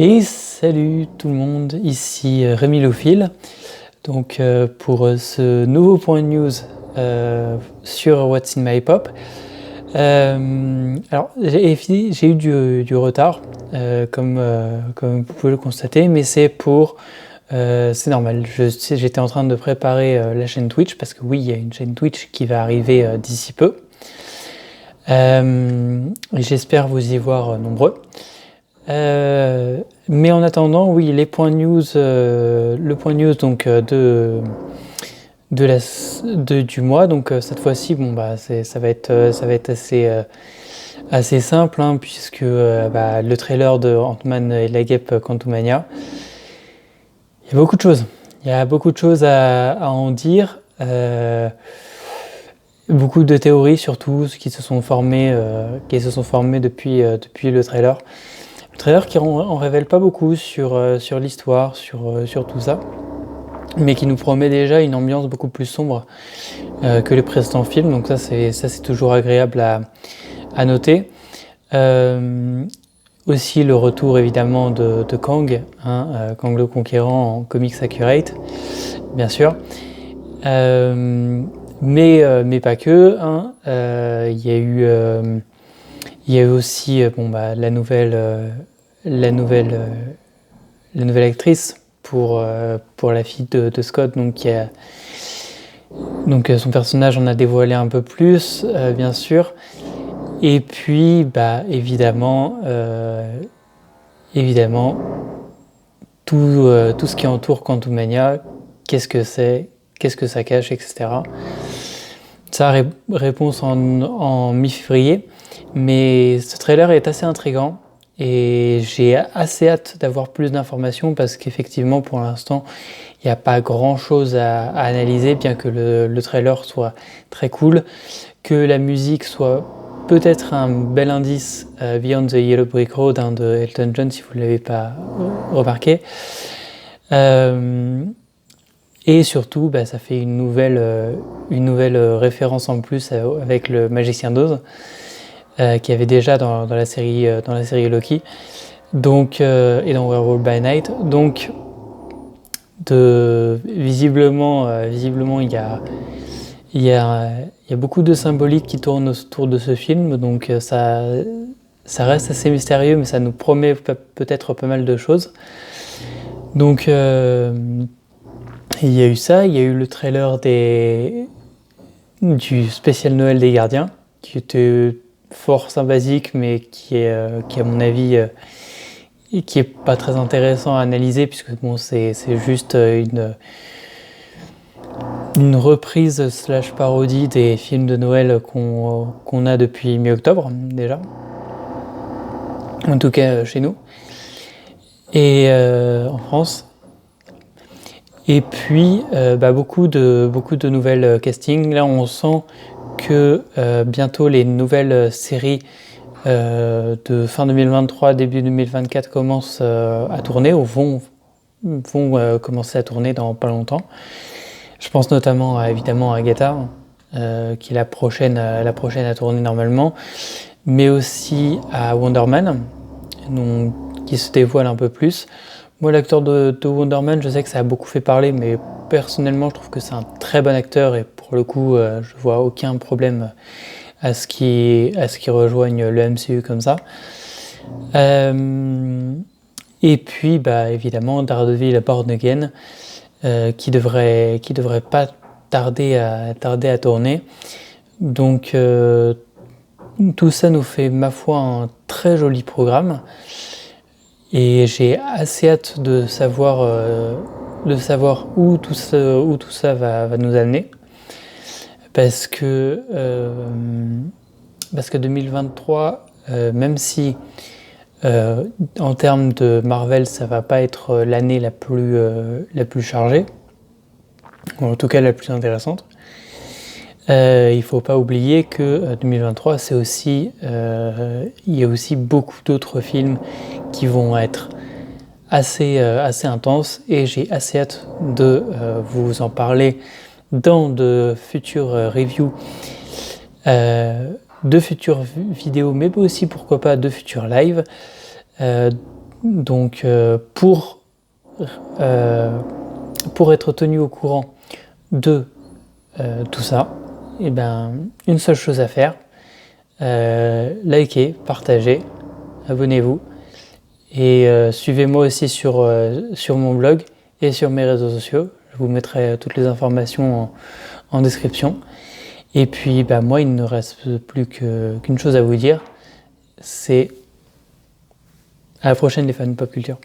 Et salut tout le monde, ici Rémi Lophil. Donc pour ce nouveau point de news sur What's in My Pop. Alors j'ai eu du retard, comme vous pouvez le constater, mais c'est normal. J'étais en train de préparer la chaîne Twitch, parce que oui, il y a une chaîne Twitch qui va arriver d'ici peu. Et j'espère vous y voir nombreux. Mais en attendant, oui, les points news, le point news donc du mois. Donc cette fois-ci, ça va être assez simple, hein, puisque le trailer de Ant-Man et la Guêpe Quantumania. Il y a beaucoup de choses. Il y a beaucoup de choses à en dire. Beaucoup de théories surtout qui se sont formées depuis le trailer. Le trailer qui en révèle pas beaucoup sur l'histoire, sur tout ça, mais qui nous promet déjà une ambiance beaucoup plus sombre que les précédents films. Donc ça c'est toujours agréable à noter. Aussi le retour évidemment de Kang, Kang le Conquérant en comics accurate, bien sûr. Mais pas que. Il y a eu aussi la nouvelle actrice pour la fille de Scott, donc son personnage en a dévoilé un peu plus, bien sûr. Et puis évidemment tout ce qui entoure Quantumania, qu'est-ce que ça cache, etc. Ça, réponse en mi-février, mais ce trailer est assez intriguant et j'ai assez hâte d'avoir plus d'informations, parce qu'effectivement pour l'instant il n'y a pas grand chose à analyser, bien que le trailer soit très cool, que la musique soit peut-être un bel indice, Beyond the Yellow Brick Road, de Elton John, si vous ne l'avez pas remarqué. Et surtout, ça fait une nouvelle référence en plus avec le Magicien d'Oz, qui avait déjà dans la série Loki, donc et dans Werewolf by Night. Donc visiblement il y a beaucoup de symbolique qui tourne autour de ce film, donc ça reste assez mystérieux, mais ça nous promet peut-être pas mal de choses. Donc il y a eu ça, il y a eu le trailer du spécial Noël des Gardiens, qui était fort sympathique, mais qui à mon avis qui est pas très intéressant à analyser, puisque c'est juste une reprise / parodie des films de Noël qu'on a depuis mi-octobre déjà, en tout cas chez nous et en France. Et puis beaucoup de nouvelles castings. Là on sent que bientôt les nouvelles séries de fin 2023, début 2024 commencent à tourner, ou vont commencer à tourner dans pas longtemps. Je pense notamment évidemment à Agatha, qui est la prochaine à tourner normalement, mais aussi à Wonder Man, qui se dévoile un peu plus. Moi, l'acteur de Wonder Man, je sais que ça a beaucoup fait parler, mais personnellement, je trouve que c'est un très bon acteur, et pour le coup, je vois aucun problème à ce qu'il rejoigne le MCU comme ça. Et puis, évidemment, Daredevil Born Again, qui devrait pas tarder à tourner. Donc, tout ça nous fait, ma foi, un très joli programme. Et j'ai assez hâte de savoir où tout ça va nous amener. Parce que 2023, même si en termes de Marvel, ça va pas être l'année la plus chargée, ou en tout cas la plus intéressante, il faut pas oublier que 2023, c'est aussi, il y a aussi beaucoup d'autres films qui vont être assez intenses, et j'ai assez hâte de vous en parler dans de futures reviews, de futures vidéos, mais aussi pourquoi pas de futurs lives. Donc pour être tenu au courant de tout ça, et ben, une seule chose à faire, likez, partagez, abonnez-vous et suivez-moi aussi sur mon blog et sur mes réseaux sociaux. Je vous mettrai toutes les informations en description. Et puis bah, moi, il ne reste plus qu'une chose à vous dire, c'est à la prochaine les fans de pop culture.